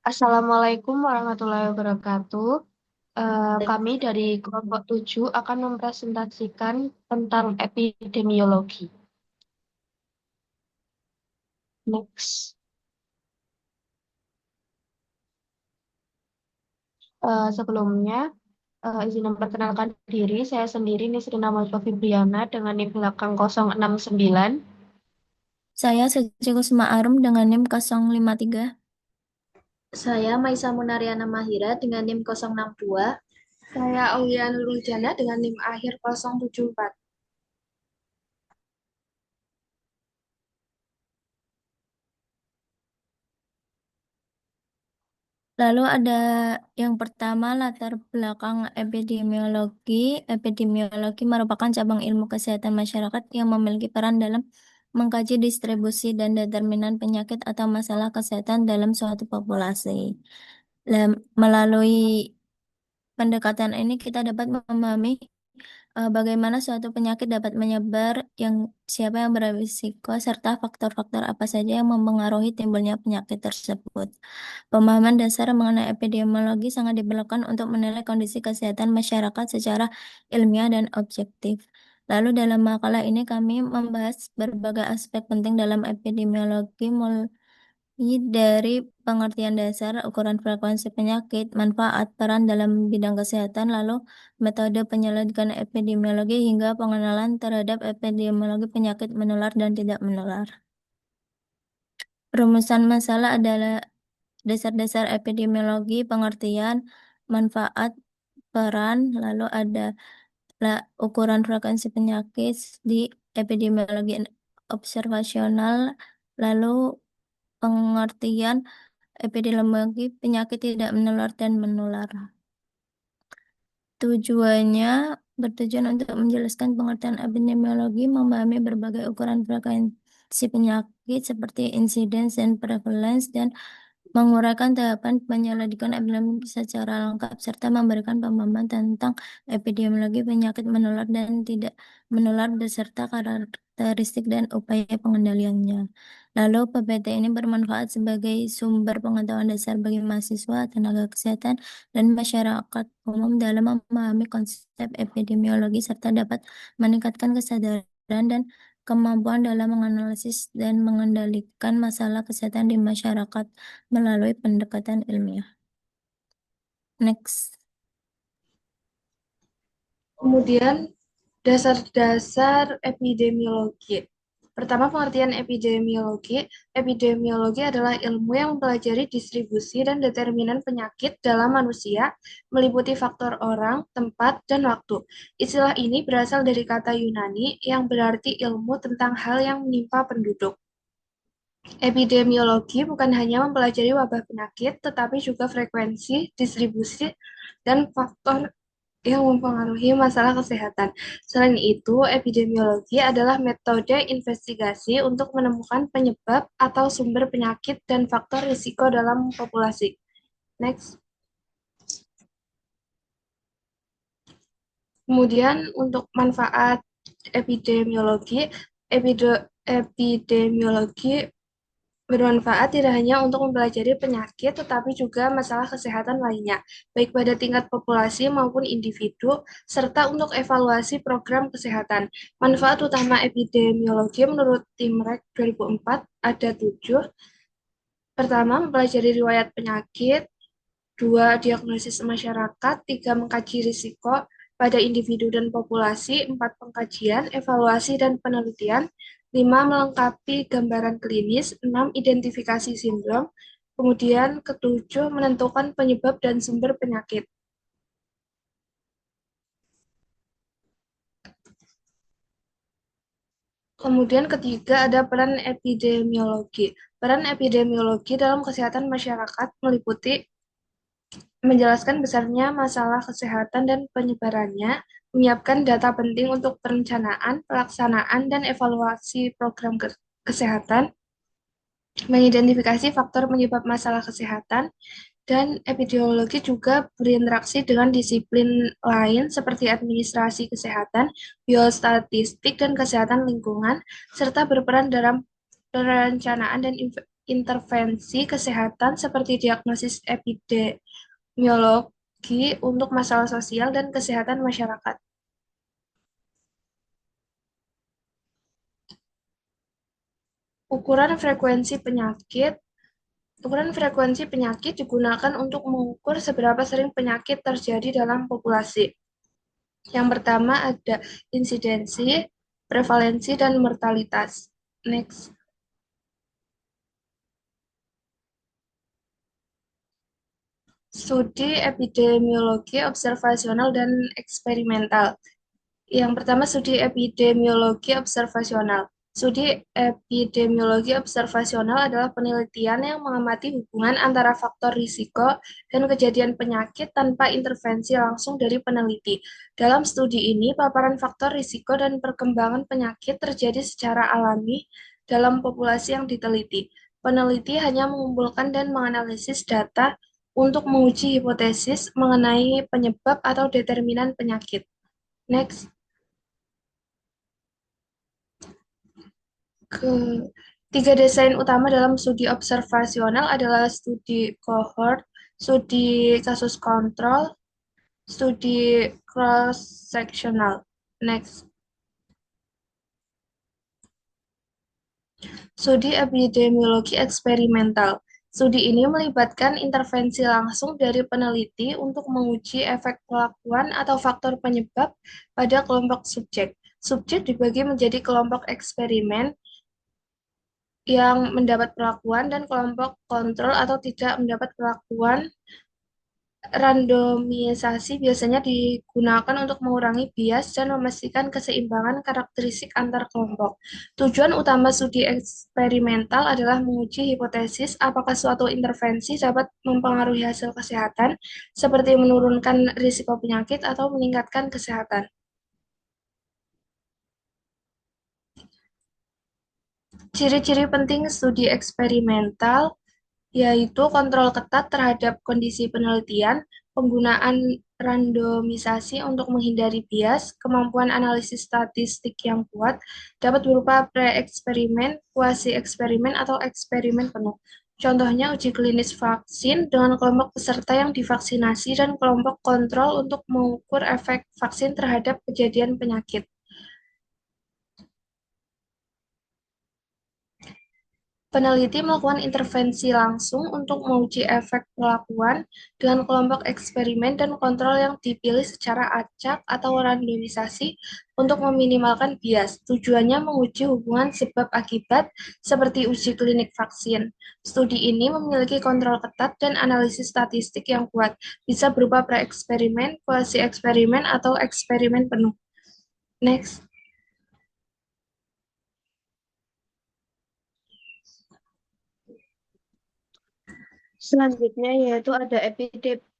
Assalamualaikum warahmatullahi wabarakatuh. Kami dari kelompok 7 akan mempresentasikan tentang epidemiologi. Next. Sebelumnya, izin memperkenalkan diri. Saya sendiri Nisrina Najwa Fibriana dengan NIM belakang 069. Saya Suci Kusuma Arum dengan NIM 053. Saya Maisa Munariana Mahira dengan NIM 062. Saya Aulia Nurul Jana dengan NIM akhir 074. Lalu ada yang pertama latar belakang epidemiologi. Epidemiologi merupakan cabang ilmu kesehatan masyarakat yang memiliki peran dalam mengkaji distribusi dan determinan penyakit atau masalah kesehatan dalam suatu populasi. Melalui pendekatan ini kita dapat memahami bagaimana suatu penyakit dapat menyebar, siapa yang berisiko, serta faktor-faktor apa saja yang mempengaruhi timbulnya penyakit tersebut. Pemahaman dasar mengenai epidemiologi sangat diperlukan untuk menilai kondisi kesehatan masyarakat secara ilmiah dan objektif. Lalu dalam makalah ini kami membahas berbagai aspek penting dalam epidemiologi, mulai dari pengertian dasar, ukuran frekuensi penyakit, manfaat, peran dalam bidang kesehatan, lalu metode penyelidikan epidemiologi hingga pengenalan terhadap epidemiologi penyakit menular dan tidak menular. Rumusan masalah adalah dasar-dasar epidemiologi, pengertian, manfaat, peran, lalu ada ukuran frekuensi penyakit di epidemiologi observasional, lalu pengertian epidemiologi penyakit tidak menular dan menular. Bertujuan untuk menjelaskan pengertian epidemiologi, memahami berbagai ukuran frekuensi penyakit seperti incidence dan prevalence, dan menguraikan tahapan penyelidikan epidemiologi secara lengkap, serta memberikan pemahaman tentang epidemiologi penyakit menular dan tidak menular beserta karakteristik dan upaya pengendaliannya. Lalu PPT ini bermanfaat sebagai sumber pengetahuan dasar bagi mahasiswa, tenaga kesehatan, dan masyarakat umum dalam memahami konsep epidemiologi serta dapat meningkatkan kesadaran dan kemampuan dalam menganalisis dan mengendalikan masalah kesehatan di masyarakat melalui pendekatan ilmiah. Next. Kemudian dasar-dasar epidemiologi. Pertama, pengertian epidemiologi. Epidemiologi adalah ilmu yang mempelajari distribusi dan determinan penyakit dalam manusia, meliputi faktor orang, tempat, dan waktu. Istilah ini berasal dari kata Yunani yang berarti ilmu tentang hal yang menimpa penduduk. Epidemiologi bukan hanya mempelajari wabah penyakit, tetapi juga frekuensi, distribusi, dan faktor yang mempengaruhi masalah kesehatan. Selain itu, epidemiologi adalah metode investigasi untuk menemukan penyebab atau sumber penyakit dan faktor risiko dalam populasi. Next. Kemudian untuk manfaat epidemiologi, epidemiologi bermanfaat tidak hanya untuk mempelajari penyakit, tetapi juga masalah kesehatan lainnya, baik pada tingkat populasi maupun individu, serta untuk evaluasi program kesehatan. Manfaat utama epidemiologi menurut tim REC 2004 ada 7. Pertama, mempelajari riwayat penyakit. 2, diagnosis masyarakat. 3, mengkaji risiko pada individu dan populasi. 4, pengkajian, evaluasi, dan penelitian. 5, melengkapi gambaran klinis. 6, identifikasi sindrom. Kemudian ketujuh, menentukan penyebab dan sumber penyakit. Kemudian ketiga ada peran epidemiologi. Peran epidemiologi dalam kesehatan masyarakat meliputi menjelaskan besarnya masalah kesehatan dan penyebarannya, menyiapkan data penting untuk perencanaan, pelaksanaan, dan evaluasi program kesehatan, mengidentifikasi faktor penyebab masalah kesehatan, dan epidemiologi juga berinteraksi dengan disiplin lain seperti administrasi kesehatan, biostatistik, dan kesehatan lingkungan, serta berperan dalam perencanaan dan intervensi kesehatan seperti diagnosis epidemiologi untuk masalah sosial dan kesehatan masyarakat. Ukuran frekuensi penyakit digunakan untuk mengukur seberapa sering penyakit terjadi dalam populasi. Yang pertama ada insidensi, prevalensi, dan mortalitas. Next. Studi epidemiologi observasional dan eksperimental. Yang pertama, studi epidemiologi observasional. Studi epidemiologi observasional adalah penelitian yang mengamati hubungan antara faktor risiko dan kejadian penyakit tanpa intervensi langsung dari peneliti. Dalam studi ini, paparan faktor risiko dan perkembangan penyakit terjadi secara alami dalam populasi yang diteliti. Peneliti hanya mengumpulkan dan menganalisis data untuk menguji hipotesis mengenai penyebab atau determinan penyakit. Next. Tiga desain utama dalam studi observasional adalah studi cohort, studi kasus kontrol, studi cross-sectional. Next. Studi epidemiologi eksperimental. Studi ini melibatkan intervensi langsung dari peneliti untuk menguji efek pelakuan atau faktor penyebab pada kelompok subjek. Subjek dibagi menjadi kelompok eksperimen yang mendapat perlakuan dan kelompok kontrol atau tidak mendapat perlakuan. Randomisasi biasanya digunakan untuk mengurangi bias dan memastikan keseimbangan karakteristik antar kelompok. Tujuan utama studi eksperimental adalah menguji hipotesis apakah suatu intervensi dapat mempengaruhi hasil kesehatan, seperti menurunkan risiko penyakit atau meningkatkan kesehatan. Ciri-ciri penting studi eksperimental yaitu kontrol ketat terhadap kondisi penelitian, penggunaan randomisasi untuk menghindari bias, kemampuan analisis statistik yang kuat, dapat berupa pre-eksperimen, kuasi-eksperimen, atau eksperimen penuh. Contohnya uji klinis vaksin dengan kelompok peserta yang divaksinasi dan kelompok kontrol untuk mengukur efek vaksin terhadap kejadian penyakit. Peneliti melakukan intervensi langsung untuk menguji efek perlakuan dengan kelompok eksperimen dan kontrol yang dipilih secara acak atau randomisasi untuk meminimalkan bias. Tujuannya menguji hubungan sebab akibat seperti uji klinik vaksin. Studi ini memiliki kontrol ketat dan analisis statistik yang kuat, bisa berupa pre-eksperimen, kuasi-eksperimen, atau eksperimen penuh. Next. Selanjutnya yaitu ada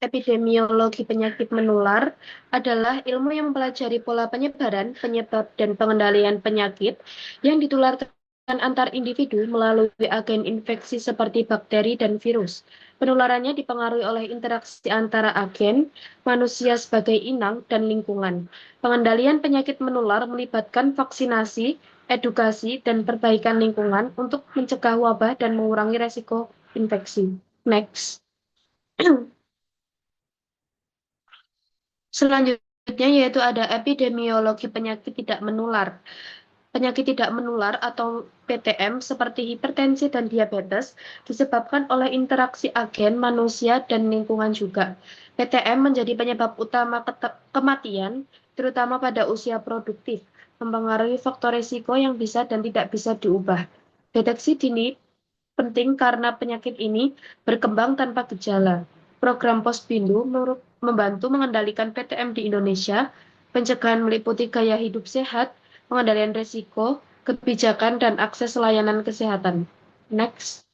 epidemiologi penyakit menular, adalah ilmu yang mempelajari pola penyebaran, penyebab, dan pengendalian penyakit yang ditularkan antar individu melalui agen infeksi seperti bakteri dan virus. Penularannya dipengaruhi oleh interaksi antara agen, manusia sebagai inang, dan lingkungan. Pengendalian penyakit menular melibatkan vaksinasi, edukasi, dan perbaikan lingkungan untuk mencegah wabah dan mengurangi resiko infeksi. Next. Selanjutnya yaitu ada epidemiologi penyakit tidak menular. Penyakit tidak menular atau PTM seperti hipertensi dan diabetes disebabkan oleh interaksi agen, manusia, dan lingkungan juga. PTM menjadi penyebab utama kematian, terutama pada usia produktif, mempengaruhi faktor risiko yang bisa dan tidak bisa diubah. Deteksi dini penting karena penyakit ini berkembang tanpa gejala. Program Posbindu membantu mengendalikan PTM di Indonesia. Pencegahan meliputi gaya hidup sehat, pengendalian risiko, kebijakan, dan akses layanan kesehatan. Next.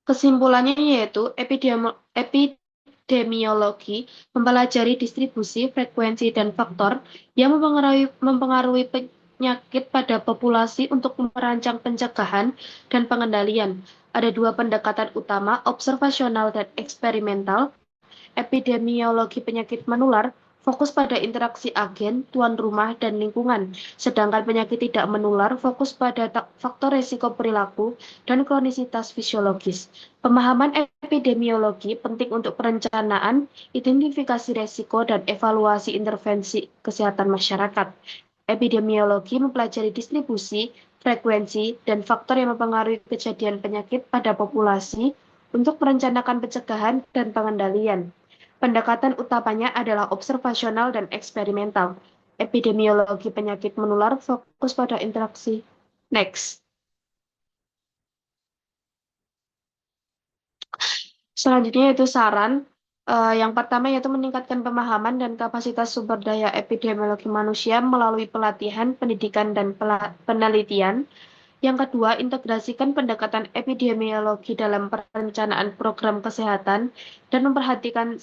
Kesimpulannya yaitu epidemiologi mempelajari distribusi, frekuensi, dan faktor yang mempengaruhi penyakit pada populasi untuk merancang pencegahan dan pengendalian. Ada dua pendekatan utama, observasional dan eksperimental. Epidemiologi penyakit menular fokus pada interaksi agen, tuan rumah, dan lingkungan. Sedangkan penyakit tidak menular fokus pada faktor resiko perilaku dan kronisitas fisiologis. Pemahaman epidemiologi penting untuk perencanaan, identifikasi resiko, dan evaluasi intervensi kesehatan masyarakat. Epidemiologi mempelajari distribusi, frekuensi, dan faktor yang mempengaruhi kejadian penyakit pada populasi untuk merencanakan pencegahan dan pengendalian. Pendekatan utamanya adalah observasional dan eksperimental. Epidemiologi penyakit menular fokus pada interaksi. Next. Selanjutnya yaitu saran. Yang pertama yaitu meningkatkan pemahaman dan kapasitas sumber daya epidemiologi manusia melalui pelatihan, pendidikan, dan penelitian. Yang kedua, integrasikan pendekatan epidemiologi dalam perencanaan program kesehatan dan memperhatikan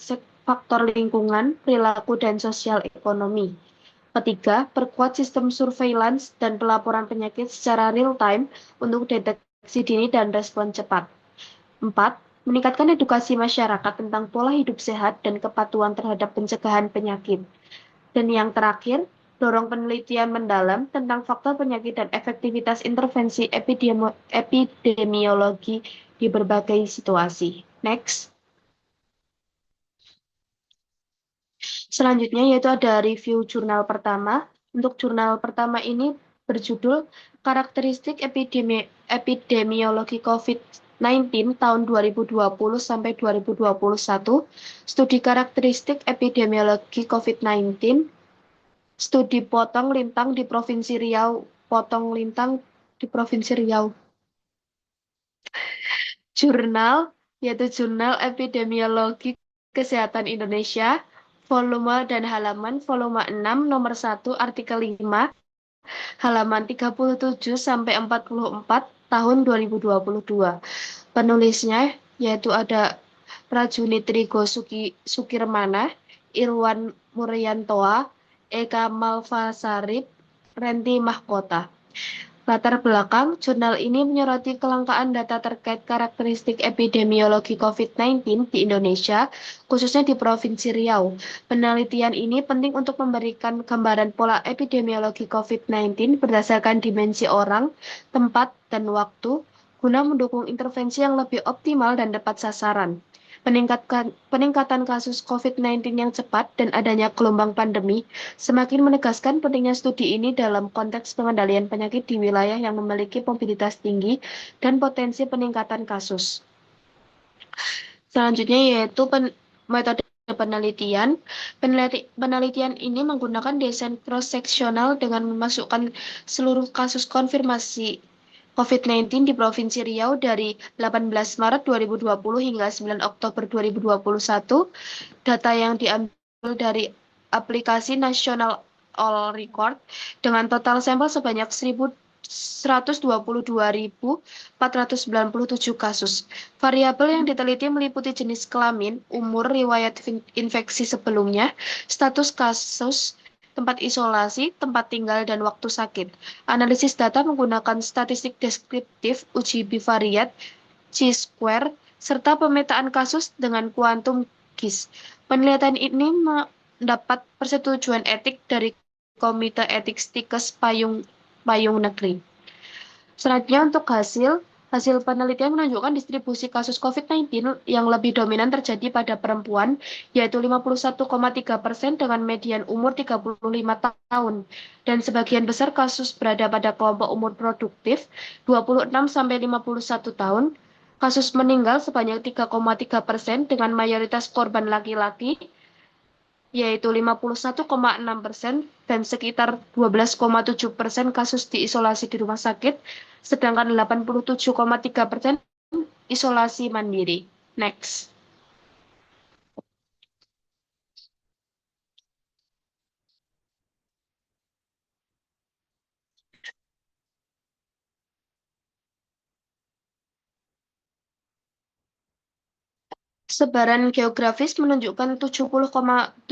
faktor lingkungan, perilaku, dan sosial ekonomi. Ketiga, perkuat sistem surveillance dan pelaporan penyakit secara real-time untuk deteksi dini dan respon cepat. 4. Meningkatkan edukasi masyarakat tentang pola hidup sehat dan kepatuhan terhadap pencegahan penyakit. Dan yang terakhir, dorong penelitian mendalam tentang faktor penyakit dan efektivitas intervensi epidemiologi di berbagai situasi. Next. Selanjutnya yaitu ada review jurnal pertama. Untuk jurnal pertama ini berjudul Karakteristik Epidemiologi COVID-19 tahun 2020 sampai 2021, Studi Karakteristik Epidemiologi COVID-19, Studi Potong Lintang di Provinsi Riau, Potong Lintang di Provinsi Riau. Jurnal, yaitu Jurnal Epidemiologi Kesehatan Indonesia, volume dan halaman, volume 6, nomor 1, artikel 5, halaman 37 sampai 44, tahun 2022. Penulisnya, yaitu ada Rajuni Trigo Sukirmana, Irwan Muryantoa, Eka Malvasarip, Renti Mahkota. Latar belakang, jurnal ini menyoroti kelangkaan data terkait karakteristik epidemiologi COVID-19 di Indonesia, khususnya di Provinsi Riau. Penelitian ini penting untuk memberikan gambaran pola epidemiologi COVID-19 berdasarkan dimensi orang, tempat, dan waktu, guna mendukung intervensi yang lebih optimal dan tepat sasaran. Peningkatan kasus COVID-19 yang cepat dan adanya gelombang pandemi semakin menegaskan pentingnya studi ini dalam konteks pengendalian penyakit di wilayah yang memiliki mobilitas tinggi dan potensi peningkatan kasus. Selanjutnya yaitu metode penelitian. Penelitian ini menggunakan desain cross-seksional dengan memasukkan seluruh kasus konfirmasi COVID-19 di Provinsi Riau dari 18 Maret 2020 hingga 9 Oktober 2021. Data yang diambil dari aplikasi National All Record dengan total sampel sebanyak 122.497 kasus. Variabel yang diteliti meliputi jenis kelamin, umur, riwayat infeksi sebelumnya, status kasus, tempat isolasi, tempat tinggal, dan waktu sakit. Analisis data menggunakan statistik deskriptif, uji bivariat, chi-square, serta pemetaan kasus dengan kuantum GIS. Penelitian ini mendapat persetujuan etik dari Komite Etik Stikes Payung Negeri. Selanjutnya untuk hasil penelitian menunjukkan distribusi kasus COVID-19 yang lebih dominan terjadi pada perempuan, yaitu 51,3% dengan median umur 35 tahun. Dan sebagian besar kasus berada pada kelompok umur produktif, 26-51 tahun. Kasus meninggal sebanyak 3,3% dengan mayoritas korban laki-laki, yaitu 51,6%, dan sekitar 12,7% kasus diisolasi di rumah sakit, sedangkan 87,3% isolasi mandiri. Next. Sebaran geografis menunjukkan 70,5%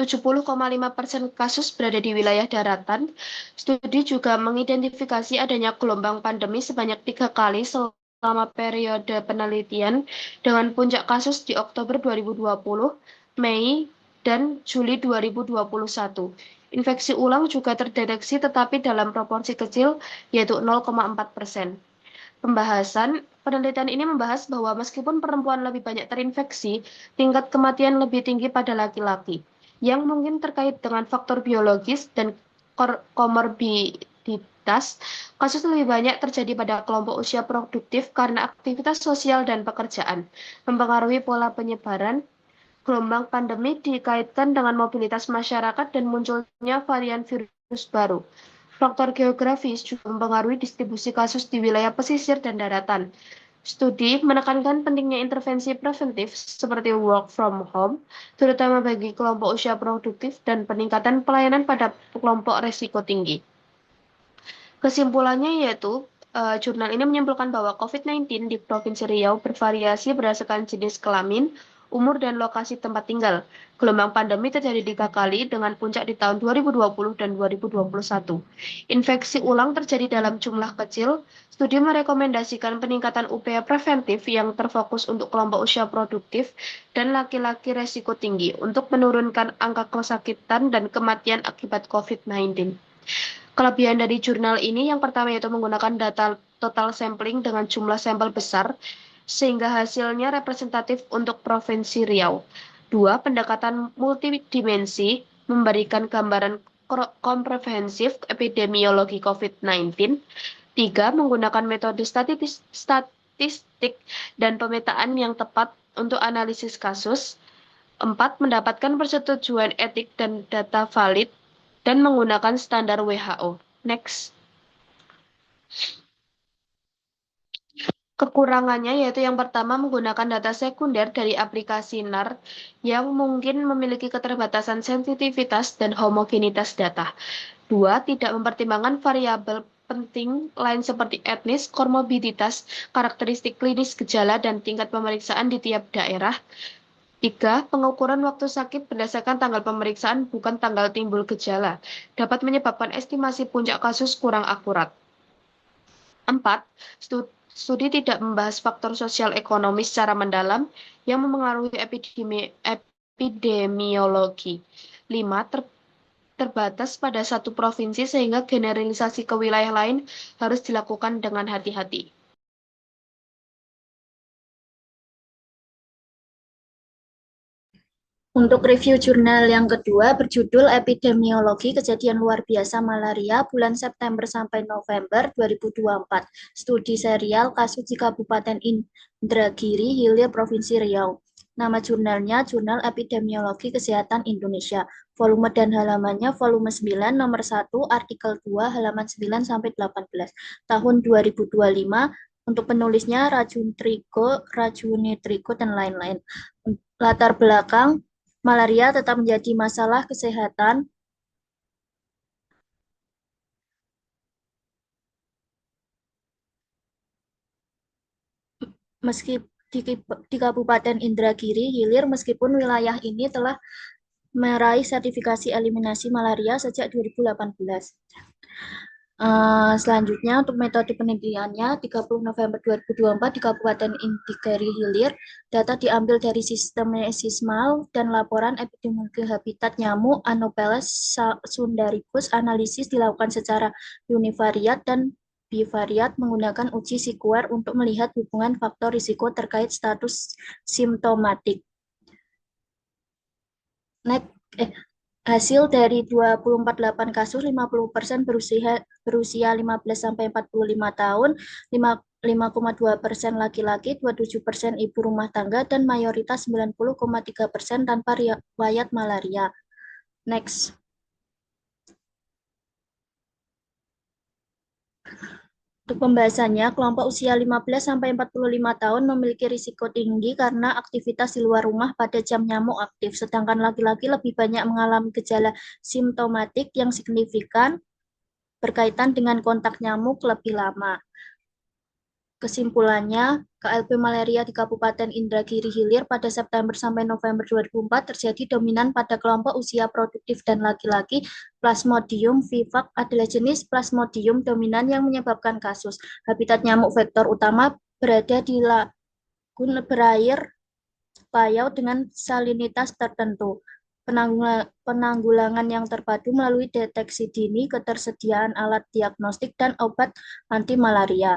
kasus berada di wilayah daratan. Studi juga mengidentifikasi adanya gelombang pandemi sebanyak 3 kali selama periode penelitian, dengan puncak kasus di Oktober 2020, Mei, dan Juli 2021. Infeksi ulang juga terdeteksi tetapi dalam proporsi kecil, yaitu 0,4%. Penelitian ini membahas bahwa meskipun perempuan lebih banyak terinfeksi, tingkat kematian lebih tinggi pada laki-laki, yang mungkin terkait dengan faktor biologis dan komorbiditas. Kasus lebih banyak terjadi pada kelompok usia produktif karena aktivitas sosial dan pekerjaan, mempengaruhi pola penyebaran. Gelombang pandemi dikaitkan dengan mobilitas masyarakat dan munculnya varian virus baru. Faktor geografis juga mempengaruhi distribusi kasus di wilayah pesisir dan daratan. Studi menekankan pentingnya intervensi preventif seperti work from home, terutama bagi kelompok usia produktif dan peningkatan pelayanan pada kelompok risiko tinggi. Kesimpulannya yaitu, jurnal ini menyimpulkan bahwa COVID-19 di Provinsi Riau bervariasi berdasarkan jenis kelamin, umur, dan lokasi tempat tinggal. Gelombang pandemi terjadi 3 kali dengan puncak di tahun 2020 dan 2021. Infeksi ulang terjadi dalam jumlah kecil. Studi merekomendasikan peningkatan upaya preventif yang terfokus untuk kelompok usia produktif dan laki-laki resiko tinggi untuk menurunkan angka kesakitan dan kematian akibat COVID-19. Kelebihan dari jurnal ini yang pertama yaitu menggunakan data total sampling dengan jumlah sampel besar, sehingga hasilnya representatif untuk Provinsi Riau. 2. Pendekatan multidimensi memberikan gambaran komprehensif epidemiologi COVID-19. 3. Menggunakan metode statistik dan pemetaan yang tepat untuk analisis kasus. 4. Mendapatkan persetujuan etik dan data valid dan menggunakan standar WHO. Next. Kekurangannya yaitu yang pertama menggunakan data sekunder dari aplikasi NAR yang mungkin memiliki keterbatasan sensitivitas dan homogenitas data. 2. Tidak mempertimbangkan variabel penting lain seperti etnis, komorbiditas, karakteristik klinis gejala, dan tingkat pemeriksaan di tiap daerah. 3. Pengukuran waktu sakit berdasarkan tanggal pemeriksaan bukan tanggal timbul gejala dapat menyebabkan estimasi puncak kasus kurang akurat. 4. Studi tidak membahas faktor sosial ekonomi secara mendalam yang mempengaruhi epidemiologi. 5. Terbatas pada satu provinsi sehingga generalisasi ke wilayah lain harus dilakukan dengan hati-hati. Untuk review jurnal yang kedua berjudul Epidemiologi Kejadian Luar Biasa Malaria bulan September sampai November 2024. Studi serial kasus di Kabupaten Indragiri, Hilir, Provinsi Riau. Nama jurnalnya Jurnal Epidemiologi Kesehatan Indonesia. Volume dan halamannya volume 9 nomor 1 artikel 2 halaman 9 sampai 18 tahun 2025. Untuk penulisnya Rajuni Trigo dan lain-lain. Latar belakang malaria tetap menjadi masalah kesehatan meski di Kabupaten Indragiri Hilir, meskipun wilayah ini telah meraih sertifikasi eliminasi malaria sejak 2018. Selanjutnya untuk metode penelitiannya 30 November 2024 di Kabupaten Indragiri Hilir, data diambil dari sistem sismal dan laporan epidemiologi habitat nyamuk Anopheles sundaricus. Analisis dilakukan secara univariat dan bivariat menggunakan uji sekuer untuk melihat hubungan faktor risiko terkait status simptomatik. Hasil dari 248 kasus, 50% berusia 15-45 tahun, 5,2% laki-laki, 27% ibu rumah tangga, dan mayoritas 90,3% tanpa riwayat malaria. Next. Untuk pembahasannya, kelompok usia 15-45 tahun memiliki risiko tinggi karena aktivitas di luar rumah pada jam nyamuk aktif, sedangkan laki-laki lebih banyak mengalami gejala simptomatik yang signifikan berkaitan dengan kontak nyamuk lebih lama. Kesimpulannya, KLB malaria di Kabupaten Indragiri Hilir pada September sampai November 2004 terjadi dominan pada kelompok usia produktif dan laki-laki. Plasmodium vivax adalah jenis Plasmodium dominan yang menyebabkan kasus. Habitat nyamuk vektor utama berada di lagun berair payau dengan salinitas tertentu. penanggulangan yang terpadu melalui deteksi dini, ketersediaan alat diagnostik, dan obat anti malaria.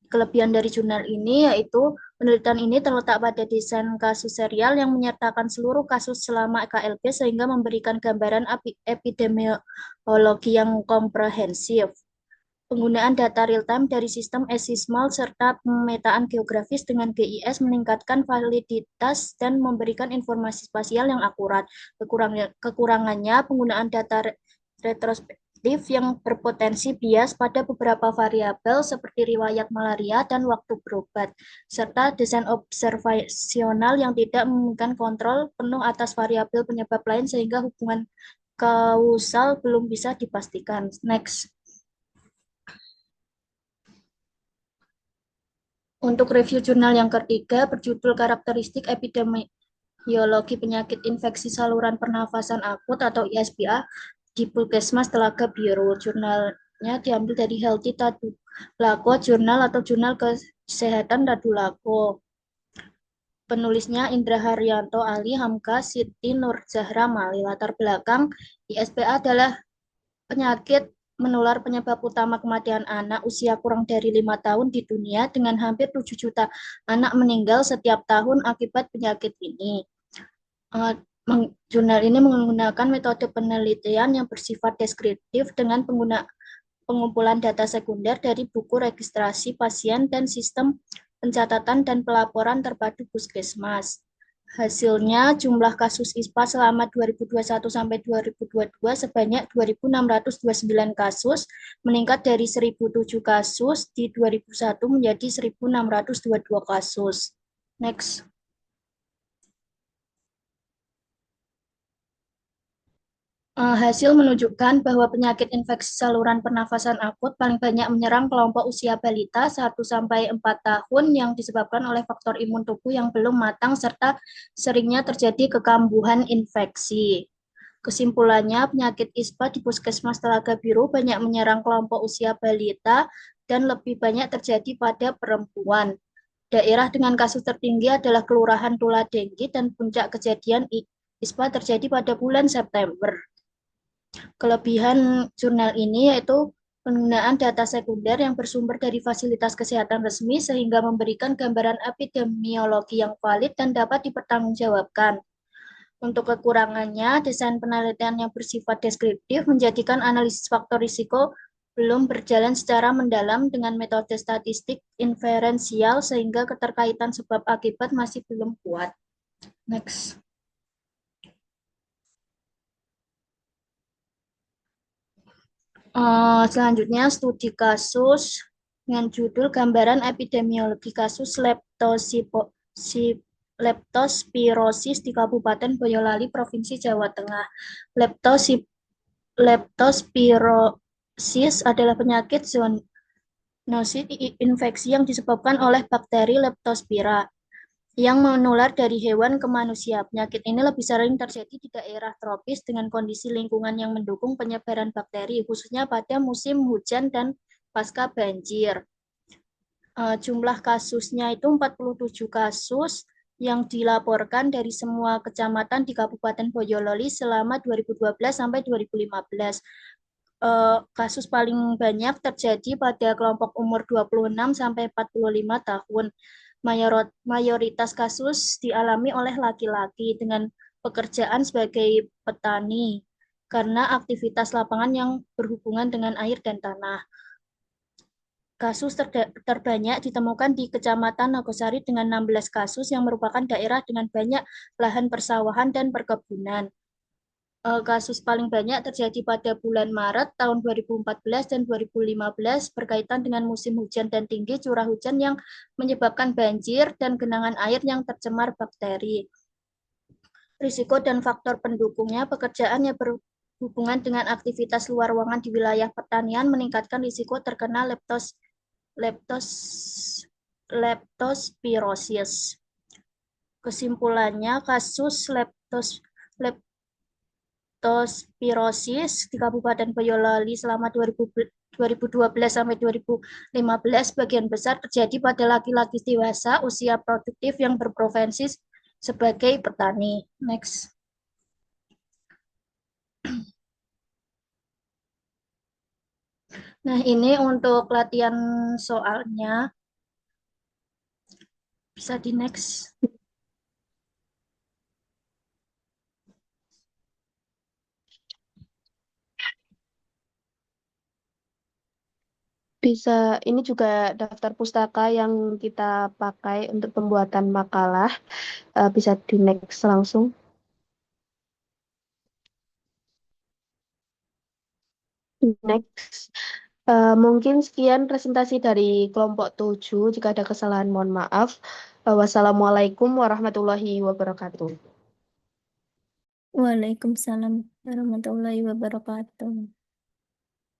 Kelebihan dari jurnal ini yaitu penelitian ini terletak pada desain kasus serial yang menyertakan seluruh kasus selama KLB sehingga memberikan gambaran epidemiologi yang komprehensif. Penggunaan data real-time dari sistem SISMAL serta pemetaan geografis dengan GIS meningkatkan validitas dan memberikan informasi spasial yang akurat. Kekurangannya, penggunaan data retrospektif yang berpotensi bias pada beberapa variabel seperti riwayat malaria dan waktu berobat, serta desain observasional yang tidak memungkinkan kontrol penuh atas variabel penyebab lain sehingga hubungan kausal belum bisa dipastikan. Next. Untuk review jurnal yang ketiga berjudul Karakteristik Epidemiologi Penyakit Infeksi Saluran Pernafasan Akut atau ISPA di Puskesmas Telaga Biru. Jurnalnya diambil dari Healthy Tadulako Jurnal atau Jurnal Kesehatan Tadulako. Penulisnya Indra Haryanto Ali Hamka Siti Nur Zahra Mali. Latar belakang ISPA adalah penyakit menular penyebab utama kematian anak usia kurang dari 5 tahun di dunia dengan hampir 7 juta anak meninggal setiap tahun akibat penyakit ini. Jurnal ini menggunakan metode penelitian yang bersifat deskriptif dengan pengumpulan data sekunder dari buku registrasi pasien dan sistem pencatatan dan pelaporan terpadu puskesmas. Hasilnya, jumlah kasus ISPA selama 2021 sampai 2022 sebanyak 2.629 kasus, meningkat dari 1.007 kasus di 2001 menjadi 1.622 kasus. Next. Hasil menunjukkan bahwa penyakit infeksi saluran pernafasan akut paling banyak menyerang kelompok usia balita 1-4 tahun yang disebabkan oleh faktor imun tubuh yang belum matang serta seringnya terjadi kekambuhan infeksi. Kesimpulannya, penyakit ISPA di Puskesmas Telaga Biru banyak menyerang kelompok usia balita dan lebih banyak terjadi pada perempuan. Daerah dengan kasus tertinggi adalah Kelurahan Tuladenggi dan puncak kejadian ISPA terjadi pada bulan September. Kelebihan jurnal ini yaitu penggunaan data sekunder yang bersumber dari fasilitas kesehatan resmi sehingga memberikan gambaran epidemiologi yang valid dan dapat dipertanggungjawabkan. Untuk kekurangannya, desain penelitian yang bersifat deskriptif menjadikan analisis faktor risiko belum berjalan secara mendalam dengan metode statistik inferensial sehingga keterkaitan sebab akibat masih belum kuat. Next. Selanjutnya, studi kasus dengan judul Gambaran Epidemiologi Kasus Leptospirosis di Kabupaten Boyolali, Provinsi Jawa Tengah. Leptospirosis adalah penyakit zoonosis infeksi yang disebabkan oleh bakteri Leptospira yang menular dari hewan ke manusia. Penyakit ini lebih sering terjadi di daerah tropis dengan kondisi lingkungan yang mendukung penyebaran bakteri, khususnya pada musim hujan dan pasca banjir. Jumlah kasusnya itu 47 kasus yang dilaporkan dari semua kecamatan di Kabupaten Boyolali selama 2012 sampai 2015. Kasus paling banyak terjadi pada kelompok umur 26 sampai 45 tahun. Mayoritas kasus dialami oleh laki-laki dengan pekerjaan sebagai petani karena aktivitas lapangan yang berhubungan dengan air dan tanah. Kasus terbanyak ditemukan di Kecamatan Nagosari dengan 16 kasus yang merupakan daerah dengan banyak lahan persawahan dan perkebunan. Kasus paling banyak terjadi pada bulan Maret tahun 2014 dan 2015 berkaitan dengan musim hujan dan tinggi curah hujan yang menyebabkan banjir dan genangan air yang tercemar bakteri. Risiko dan faktor pendukungnya, pekerjaan yang berhubungan dengan aktivitas luar ruangan di wilayah pertanian meningkatkan risiko terkena leptospirosis. Kesimpulannya, kasus leptospirosis di Kabupaten Boyolali selama 2012 sampai 2015 sebagian besar terjadi pada laki-laki dewasa usia produktif yang berprofesi sebagai petani. Next. Nah, ini untuk latihan soalnya. Bisa di next. Bisa, ini juga daftar pustaka yang kita pakai untuk pembuatan makalah. Bisa di next langsung. Next. Mungkin sekian presentasi dari kelompok 7. Jika ada kesalahan, mohon maaf. Wassalamualaikum warahmatullahi wabarakatuh. Waalaikumsalam warahmatullahi wabarakatuh.